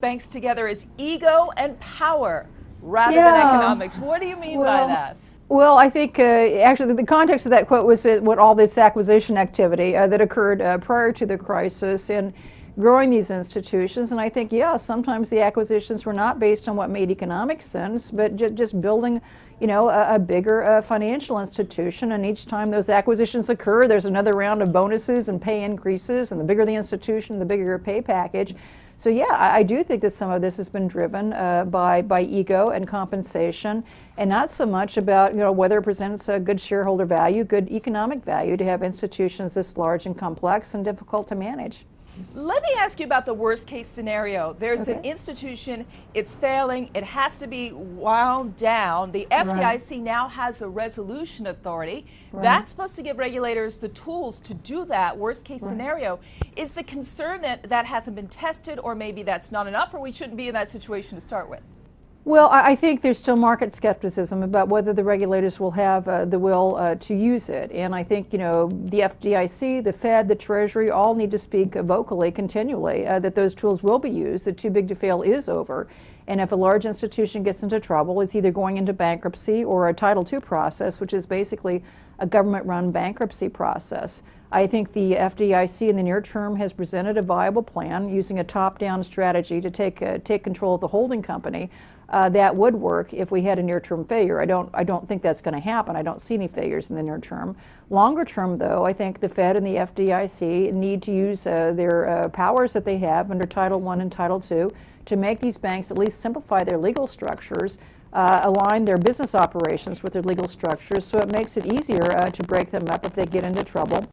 banks together as ego and power rather than economics. What do you mean by that? Well, I think actually the context of that quote was what all this acquisition activity that occurred prior to the crisis and growing these institutions. And I think, yeah, sometimes the acquisitions were not based on what made economic sense, but just building, you know, a bigger financial institution. And each time those acquisitions occur, there's another round of bonuses and pay increases. And the bigger the institution, the bigger your pay package. So yeah, I do think that some of this has been driven by ego and compensation, and not so much about, you know, whether it presents a good shareholder value, good economic value to have institutions this large and complex and difficult to manage. Let me ask you about the worst case scenario. There's an institution, it's failing, it has to be wound down. The FDIC now has a resolution authority. That's supposed to give regulators the tools to do that worst case scenario. Is the concern that that hasn't been tested, or maybe that's not enough, or we shouldn't be in that situation to start with? Well, I think there's still market skepticism about whether the regulators will have the will to use it. And I think, you know, the FDIC, the Fed, the Treasury all need to speak vocally, continually, that those tools will be used, that too big to fail is over. And if a large institution gets into trouble, it's either going into bankruptcy or a Title II process, which is basically a government-run bankruptcy process. I think the FDIC in the near term has presented a viable plan using a top-down strategy to take control of the holding company. That would work if we had a near-term failure. I don't think that's going to happen. I don't see any failures in the near term. Longer term, though, I think the Fed and the FDIC need to use their powers that they have under Title I and Title II to make these banks at least simplify their legal structures, align their business operations with their legal structures, so it makes it easier to break them up if they get into trouble.